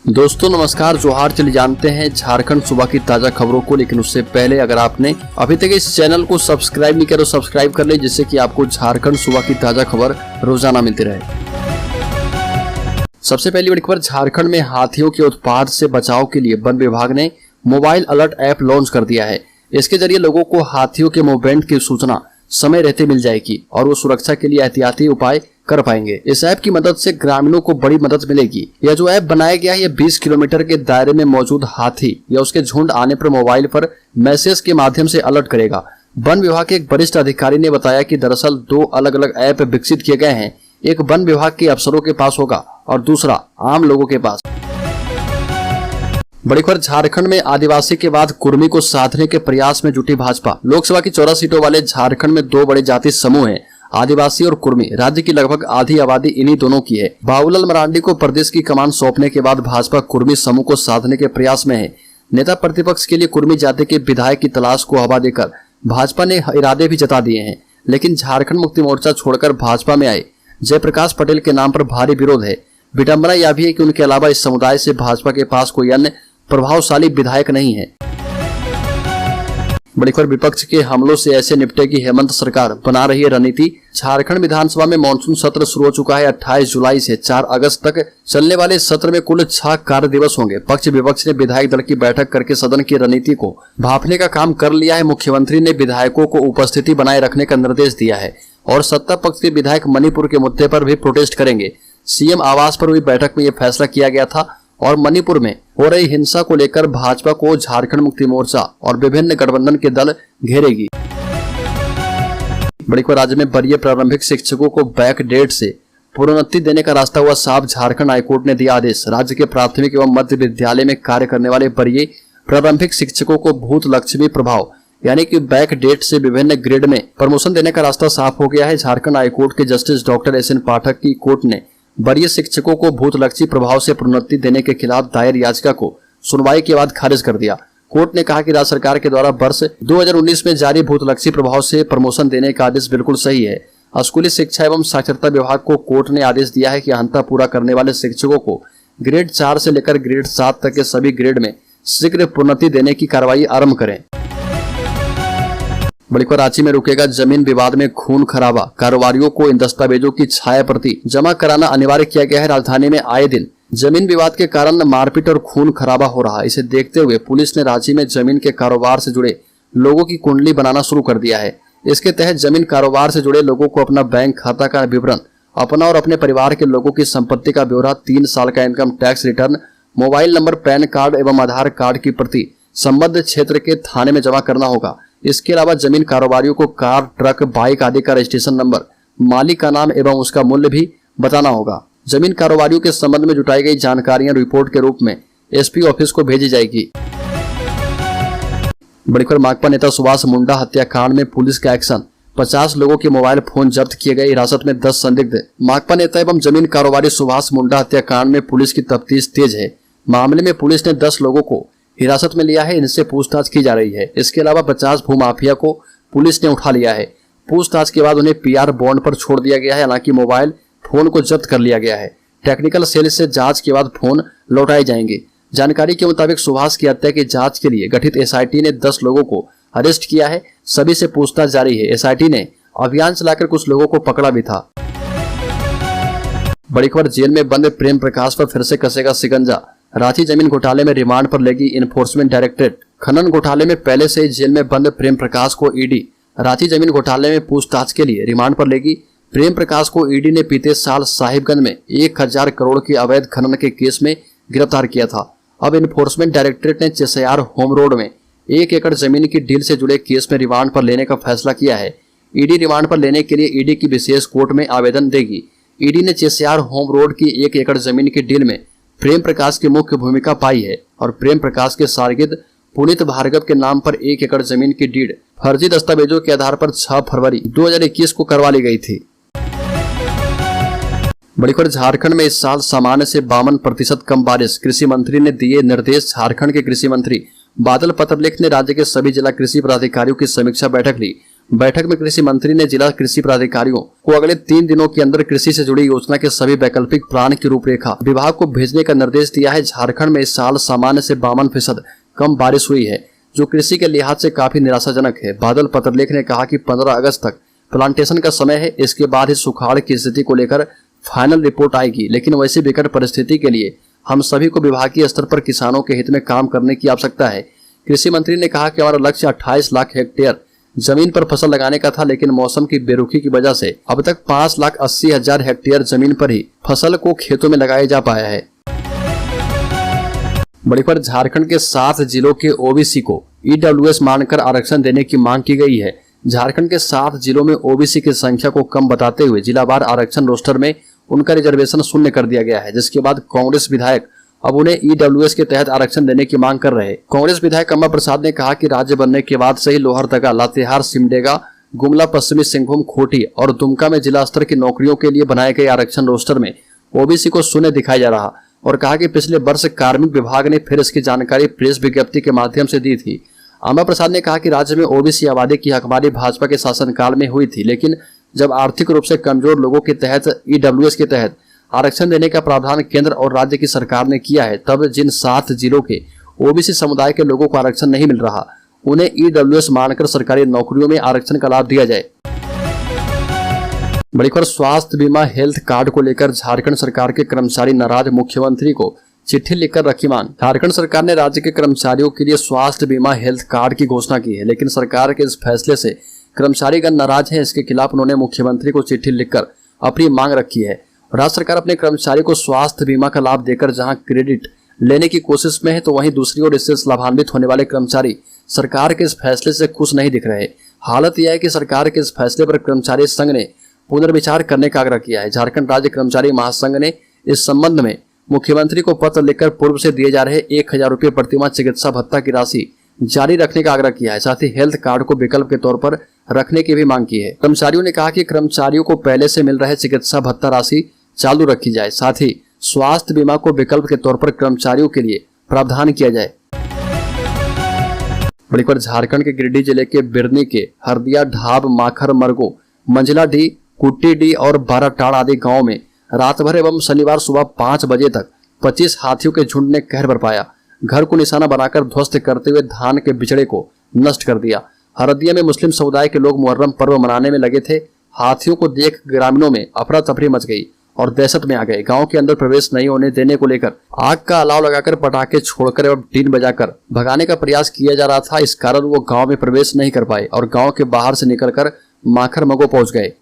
दोस्तों नमस्कार, जोहार। चलिए जानते हैं झारखंड सुबह की ताजा खबरों को, लेकिन उससे पहले अगर आपने अभी तक इस चैनल को सब्सक्राइब नहीं किया तो सब्सक्राइब कर ले, जिससे कि आपको झारखंड सुबह की ताजा खबर रोजाना मिलती रहे। सबसे पहली बड़ी खबर, झारखंड में हाथियों के उत्पात से बचाव के लिए वन विभाग ने मोबाइल अलर्ट ऐप लॉन्च कर दिया है। इसके जरिए लोगों को हाथियों के मूवमेंट की सूचना समय रहते मिल जाएगी और वो सुरक्षा के लिए एहतियाती उपाय कर पाएंगे। इस ऐप की मदद से ग्रामीणों को बड़ी मदद मिलेगी। यह जो ऐप बनाया गया है, यह 20 किलोमीटर के दायरे में मौजूद हाथी या उसके झुंड आने पर मोबाइल पर मैसेज के माध्यम से अलर्ट करेगा। वन विभाग के एक वरिष्ठ अधिकारी ने बताया कि दरअसल 2 अलग अलग ऐप विकसित किए गए हैं। एक वन विभाग के अफसरों के पास होगा और दूसरा आम लोगों के पास। बड़ी खबर, झारखंड में आदिवासी के बाद कुर्मी को साधने के प्रयास में जुटी भाजपा। लोकसभा की 14 सीटों वाले झारखंड में 2 बड़े जाति समूह हैं, आदिवासी और कुर्मी। राज्य की लगभग आधी आबादी इन्हीं दोनों की है। बाबूलाल मरांडी को प्रदेश की कमान सौंपने के बाद भाजपा कुर्मी समूह को साधने के प्रयास में है। नेता प्रतिपक्ष के लिए कुर्मी जाति के विधायक की तलाश को हवा देकर भाजपा ने इरादे भी जता दिए हैं, लेकिन झारखंड मुक्ति मोर्चा छोड़कर भाजपा में आए जयप्रकाश पटेल के नाम पर भारी विरोध है। विडंबना यह भी है कि उनके अलावा इस समुदाय से भाजपा के पास कोई अन्य प्रभावशाली विधायक नहीं है। बड़ी खबर, विपक्ष के हमलों से ऐसे निपटेगी हेमंत सरकार, बना रही है रणनीति। झारखंड विधानसभा में मानसून सत्र शुरू हो चुका है। 28 जुलाई से 4 अगस्त तक चलने वाले सत्र में कुल 6 कार्य दिवस होंगे। पक्ष विपक्ष ने विधायक दल की बैठक करके सदन की रणनीति को भांपने का काम कर लिया है। मुख्यमंत्री ने विधायकों को उपस्थिति बनाए रखने का निर्देश दिया है और सत्ता पक्ष के विधायक मणिपुर के मुद्दे पर भी प्रोटेस्ट करेंगे। सीएम आवास पर हुई बैठक में यह फैसला किया गया था और मणिपुर में हो रही हिंसा को लेकर भाजपा को झारखंड मुक्ति मोर्चा और विभिन्न गठबंधन के दल घेरेगी। बड़ी खबर, राज्य में वरीय प्रारंभिक शिक्षकों को बैक डेट से प्रोन्नति देने का रास्ता हुआ साफ। झारखंड हाईकोर्ट ने दिया आदेश। राज्य के प्राथमिक एवं मध्य विद्यालय में कार्य करने वाले वरीय प्रारंभिक शिक्षकों को भूत लक्ष्मी प्रभाव यानी कि बैक डेट से विभिन्न ग्रेड में प्रमोशन देने का रास्ता साफ हो गया है। झारखंड हाईकोर्ट के जस्टिस डॉक्टर एस एन पाठक की कोर्ट ने वरीय शिक्षकों को भूतलक्षी प्रभाव से प्रोन्नति देने के खिलाफ दायर याचिका को सुनवाई के बाद खारिज कर दिया। कोर्ट ने कहा कि राज्य सरकार के द्वारा वर्ष 2019 में जारी भूतलक्षी प्रभाव से प्रमोशन देने का आदेश बिल्कुल सही है। स्कूली शिक्षा एवं साक्षरता विभाग को कोर्ट ने आदेश दिया है कि अहंता पूरा करने वाले शिक्षकों को ग्रेड 4 से लेकर ग्रेड 7 तक के सभी ग्रेड में शीघ्र प्रोन्नति देने की कार्रवाई आरंभ करें। बड़ी खबर, रांची में रुकेगा जमीन विवाद में खून खराबा। कारोबारियों को इन दस्तावेजों की छाया प्रति जमा कराना अनिवार्य किया गया है। राजधानी में आए दिन जमीन विवाद के कारण मारपीट और खून खराबा हो रहा है। इसे देखते हुए पुलिस ने रांची में जमीन के कारोबार से जुड़े लोगों की कुंडली बनाना शुरू कर दिया है। इसके तहत जमीन कारोबार से जुड़े लोगों को अपना बैंक खाता का विवरण, अपना और अपने परिवार के लोगों की संपत्ति का ब्यौरा, 3 साल का income tax return, mobile number, pan card एवं आधार कार्ड की प्रति संबद्ध क्षेत्र के थाने में जमा करना होगा। इसके अलावा जमीन कारोबारियों को कार, ट्रक, बाइक आदि का रजिस्ट्रेशन नंबर, मालिक का नाम एवं उसका मूल्य भी बताना होगा। जमीन कारोबारियों के संबंध में जुटाई गई जानकारियां रिपोर्ट के रूप में एसपी ऑफिस को भेजी जाएगी। बड़ी खबर, माकपा नेता सुभाष मुंडा हत्याकांड में पुलिस का एक्शन। 50 लोगों के मोबाइल फोन जब्त किए गए। हिरासत में 10 संदिग्ध। माकपा नेता एवं जमीन कारोबारी सुभाष मुंडा हत्याकांड में पुलिस की तफ्तीश तेज है। मामले में पुलिस ने 10 लोगों को हिरासत में लिया है। इनसे पूछताछ की जा रही है। इसके अलावा 50 भूमाफिया को पुलिस ने उठा लिया है। पूछताछ के बाद उन्हें पीआर बॉन्ड पर छोड़ दिया गया है। हालांकि मोबाइल फोन को जब्त कर लिया गया है। टेक्निकल सेल से जांच के बाद फोन लौटाए जाएंगे। जानकारी के मुताबिक सुभाष की हत्या की जांच के लिए गठित एसआईटी ने 10 लोगों को अरेस्ट किया है। सभी से पूछताछ जारी है। एसआईटी ने अभियान चलाकर कुछ लोगों को पकड़ा भी था। बड़ी खबर, जेल में बंद प्रेम प्रकाश पर फिर से कसेगा शिकंजा। रांची जमीन घोटाले में रिमांड पर लेगी इन्फोर्समेंट डायरेक्टरेट। खनन घोटाले में पहले से ही जेल में बंद प्रेम प्रकाश को ईडी रांची जमीन घोटाले में पूछताछ के लिए रिमांड पर लेगी। प्रेम प्रकाश को ईडी ने बीते साल साहिबगंज में 1000 करोड़ के अवैध खनन के केस में गिरफ्तार किया था। अब इन्फोर्समेंट डायरेक्टरेट ने चेसयार होम रोड में 1 एकड़ जमीन की डील से जुड़े केस में रिमांड पर लेने का फैसला किया है। ईडी रिमांड पर लेने के लिए ईडी की विशेष कोर्ट में आवेदन देगी। ईडी ने चेसयार होम रोड की 1 एकड़ जमीन की डील में प्रेम प्रकाश की मुख्य भूमिका पाई है और प्रेम प्रकाश के शागिर्द पुनीत भार्गव के नाम पर 1 एकड़ जमीन की डीड फर्जी दस्तावेजों के आधार पर 6 फरवरी 2021 को करवा ली गई थी। बड़ी खबर, झारखंड में इस साल सामान्य से 52% कम बारिश। कृषि मंत्री ने दिए निर्देश। झारखंड के कृषि मंत्री बादल पत्रलेख ने राज्य के सभी जिला कृषि पदाधिकारियों की समीक्षा बैठक ली। बैठक में कृषि मंत्री ने जिला कृषि पदाधिकारियों को अगले 3 दिनों के अंदर कृषि से जुड़ी योजना के सभी वैकल्पिक प्लान की रूपरेखा विभाग को भेजने का निर्देश दिया है। झारखंड में इस साल सामान्य से 52% कम बारिश हुई है, जो कृषि के लिहाज से काफी निराशाजनक है। बादल पत्रलेख ने कहा कि 15 अगस्त तक प्लांटेशन का समय है, इसके बाद ही सुखाड़ की स्थिति को लेकर फाइनल रिपोर्ट आएगी। लेकिन वैसी विकट परिस्थिति के लिए हम सभी को विभागीय स्तर पर किसानों के हित में काम करने की आवश्यकता है। कृषि मंत्री ने कहा कि हमारा लक्ष्य 28 लाख हेक्टेयर जमीन पर फसल लगाने का था, लेकिन मौसम की बेरुखी की वजह से अब तक 5,80,000 हेक्टेयर जमीन पर ही फसल को खेतों में लगाया जा पाया है। बड़ी खबर, झारखंड के 7 जिलों के ओबीसी को ईडब्ल्यूएस मानकर आरक्षण देने की मांग की गई है। झारखंड के 7 जिलों में ओबीसी की संख्या को कम बताते हुए जिलावार आरक्षण रोस्टर में उनका रिजर्वेशन शून्य कर दिया गया है, जिसके बाद कांग्रेस विधायक अब उन्हें ईडब्ल्यूएस के तहत आरक्षण देने की मांग कर रहे हैं। कांग्रेस विधायक अम्मा प्रसाद ने कहा कि राज्य बनने के बाद से ही लोहरदगा, लातेहार, सिमडेगा, गुमला, पश्चिमी सिंहभूम, खूंटी और दुमका में जिला स्तर की नौकरियों के लिए बनाए गए आरक्षण रोस्टर में ओबीसी को शून्य दिखाया जा रहा और कहा कि पिछले वर्ष कार्मिक विभाग ने फिर इसकी जानकारी प्रेस विज्ञप्ति के माध्यम से दी थी। अम्मा प्रसाद ने कहा कि राज्य में ओबीसी आबादी की हकमारी भाजपा के शासनकाल में हुई थी, लेकिन जब आर्थिक रूप से कमजोर लोगों के तहत ईडब्ल्यूएस के तहत आरक्षण देने का प्रावधान केंद्र और राज्य की सरकार ने किया है, तब जिन 7 जिलों के ओबीसी समुदाय के लोगों को आरक्षण नहीं मिल रहा, उन्हें ईडब्ल्यूएस मानकर सरकारी नौकरियों में आरक्षण का लाभ दिया जाए। बड़ी खबर, स्वास्थ्य बीमा हेल्थ कार्ड को लेकर झारखंड सरकार के कर्मचारी नाराज, मुख्यमंत्री को चिट्ठी लिखकर रखी मांग। झारखंड सरकार ने राज्य के कर्मचारियों के लिए स्वास्थ्य बीमा हेल्थ कार्ड की घोषणा की है, लेकिन सरकार के इस फैसले से कर्मचारीगण नाराज हैं। इसके खिलाफ उन्होंने मुख्यमंत्री को चिट्ठी लिखकर अपनी मांग रखी है। राज्य सरकार अपने कर्मचारी को स्वास्थ्य बीमा का लाभ देकर जहां क्रेडिट लेने की कोशिश में है, तो वहीं दूसरी ओर इससे लाभान्वित होने वाले कर्मचारी सरकार के इस फैसले से खुश नहीं दिख रहे। हालत यह है कि सरकार के इस फैसले पर कर्मचारी संघ ने पुनर्विचार करने का आग्रह किया है। झारखंड राज्य कर्मचारी महासंघ ने इस संबंध में मुख्यमंत्री को पत्र लिखकर पूर्व से दिए जा रहे 1,000 रुपये प्रतिमाह चिकित्सा भत्ता की राशि जारी रखने का आग्रह किया है। साथ ही हेल्थ कार्ड को विकल्प के तौर पर रखने की भी मांग की है। कर्मचारियों ने कहा कि कर्मचारियों को पहले से मिल रहे चिकित्सा भत्ता राशि चालू रखी जाए, साथ ही स्वास्थ्य बीमा को विकल्प के तौर पर कर्मचारियों के लिए प्रावधान किया जाए। बड़ी खबर, झारखंड के गिरिडीह जिले के बिरनी के हरदिया, ढाब, माखर, मरगो, मंझला डी, कुट्टी डी और बाराटाड़ आदि गाँव में रात भर एवं शनिवार सुबह 5 बजे तक 25 हाथियों के झुंड ने कहर बरपाया। घर को निशाना बनाकर ध्वस्त करते हुए धान के बिचड़े को नष्ट कर दिया। हरदिया में मुस्लिम समुदाय के लोग मुहर्रम पर्व मनाने में लगे थे। हाथियों को देख ग्रामीणों में अफरा तफरी मच गई और दहशत में आ गए। गांव के अंदर प्रवेश नहीं होने देने को लेकर आग का अलाव लगाकर, पटाखे छोड़कर एवं टीन बजाकर भगाने का प्रयास किया जा रहा था। इस कारण वो गांव में प्रवेश नहीं कर पाए और गांव के बाहर से निकलकर माखर मगो पहुंच गए।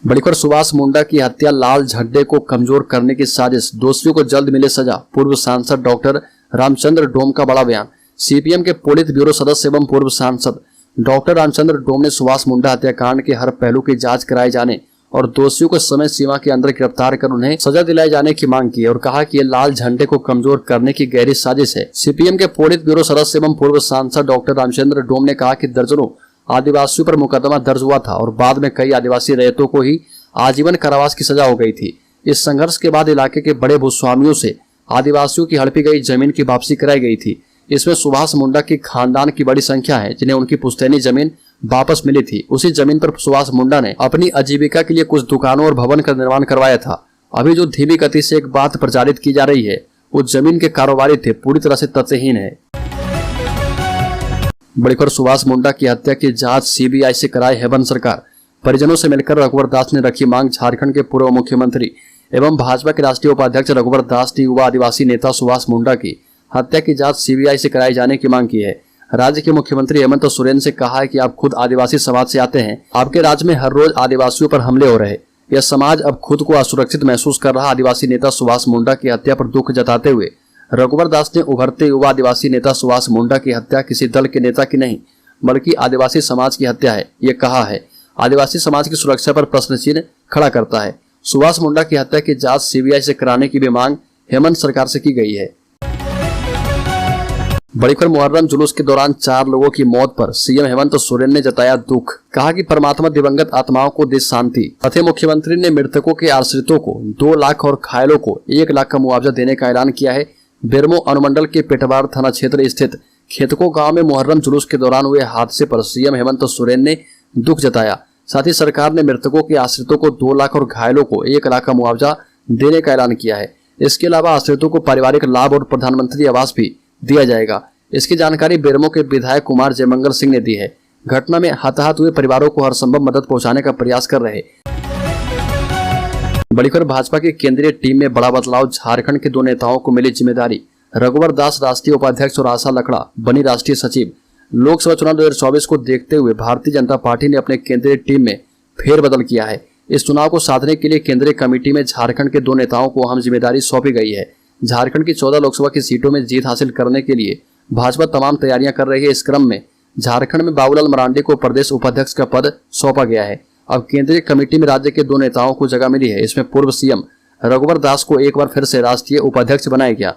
बड़ी खबर, सुभाष मुंडा की हत्या, लाल झंडे को कमजोर करने की साजिश, दोषियों को जल्द मिले सजा। पूर्व सांसद डॉक्टर रामचंद्र डोम का बड़ा बयान। सीपीएम के पोलित ब्यूरो सदस्य एवं पूर्व सांसद डॉक्टर रामचंद्र डोम ने सुभाष मुंडा हत्याकांड के हर पहलू की जांच कराए जाने और दोषियों को समय सीमा के अंदर गिरफ्तार कर उन्हें सजा दिलाए जाने की मांग की और कहा कि ये लाल झंडे को कमजोर करने की गहरी साजिश है। सीपीएम के पोलित ब्यूरो सदस्य एवं पूर्व सांसद डॉक्टर रामचंद्र डोम ने कहा कि दर्जनों आदिवासियों पर मुकदमा दर्ज हुआ था और बाद में कई आदिवासी रैयतों को ही आजीवन कारावास की सजा हो गई थी। इस संघर्ष के बाद इलाके के बड़े भूस्वामियों से आदिवासियों की हड़पी गई जमीन की वापसी कराई गई थी। इसमें सुभाष मुंडा की खानदान की बड़ी संख्या है जिन्हें उनकी पुश्तैनी जमीन वापस मिली थी। उसी जमीन पर सुभाष मुंडा ने अपनी आजीविका के लिए कुछ दुकानों और भवन का निर्माण करवाया था। अभी जो धीमी गति से एक बात प्रचारित की जा रही है, वो जमीन के कारोबारी थे, पूरी तरह से तथ्यहीन है। बड़ी खबर, सुभाष मुंडा की हत्या की जांच सीबीआई से कराए हेमंत सरकार। परिजनों से मिलकर रघुवर दास ने रखी मांग। झारखंड के पूर्व मुख्यमंत्री एवं भाजपा के राष्ट्रीय उपाध्यक्ष रघुवर दास ने युवा आदिवासी नेता सुभाष मुंडा की हत्या की जांच सीबीआई से कराए जाने की मांग की है। राज्य के मुख्यमंत्री हेमंत सोरेन से कहा है कि आप खुद आदिवासी समाज से आते हैं, आपके राज्य में हर रोज आदिवासियों पर हमले हो रहे। यह समाज अब खुद को असुरक्षित महसूस कर रहा। आदिवासी नेता सुभाष मुंडा की हत्या पर दुख जताते हुए रघुवर दास ने उभरते युवा आदिवासी नेता सुभाष मुंडा की हत्या किसी दल के नेता की नहीं बल्कि आदिवासी समाज की हत्या है, ये कहा है। आदिवासी समाज की सुरक्षा पर प्रश्न चिन्ह खड़ा करता है। सुभाष मुंडा की हत्या की जांच सीबीआई से कराने की भी मांग हेमंत सरकार से की गई है। बड़ी खबर, मुहर्रम जुलूस के दौरान 4 लोगों की मौत पर सीएम हेमंत सोरेन ने जताया दुख। कहा कि परमात्मा दिवंगत आत्माओं को दे शांति। अतः मुख्यमंत्री ने मृतकों के आश्रितों को 2 लाख और घायलों को 1 लाख का मुआवजा देने का ऐलान किया है। बेरमो अनुमंडल के पेटवार थाना क्षेत्र स्थित खेतको गांव में मुहर्रम जुलूस के दौरान हुए हादसे पर सीएम हेमंत सोरेन ने दुख जताया। साथ ही सरकार ने मृतकों के आश्रितों को 2 लाख और घायलों को 1 लाख का मुआवजा देने का ऐलान किया है। इसके अलावा आश्रितों को पारिवारिक लाभ और प्रधानमंत्री आवास भी दिया जाएगा। इसकी जानकारी बेरमो के विधायक कुमार जयमंगल सिंह ने दी है। घटना में हताहत हुए परिवारों को हर संभव मदद पहुंचाने का प्रयास कर रहे। बड़ी खबर भाजपा की केंद्रीय टीम में बड़ा बदलाव, झारखंड के 2 नेताओं को मिली जिम्मेदारी। रघुवर दास राष्ट्रीय उपाध्यक्ष और आशा लकड़ा बनी राष्ट्रीय सचिव। लोकसभा चुनाव 2024 को देखते हुए भारतीय जनता पार्टी ने अपने केंद्रीय टीम में फेरबदल किया है। इस चुनाव को साधने के लिए केंद्रीय कमेटी में झारखंड के 2 नेताओं को अहम जिम्मेदारी सौंपी गई है। झारखंड की 14 लोकसभा की सीटों में जीत हासिल करने के लिए भाजपा तमाम तैयारियां कर रही है। इस क्रम में झारखंड में बाबूलाल मरांडी को प्रदेश उपाध्यक्ष का पद सौंपा गया है। अब केंद्रीय कमेटी में राज्य के 2 नेताओं को जगह मिली है। इसमें पूर्व सीएम रघुवर दास को एक बार फिर से राष्ट्रीय उपाध्यक्ष बनाया गया।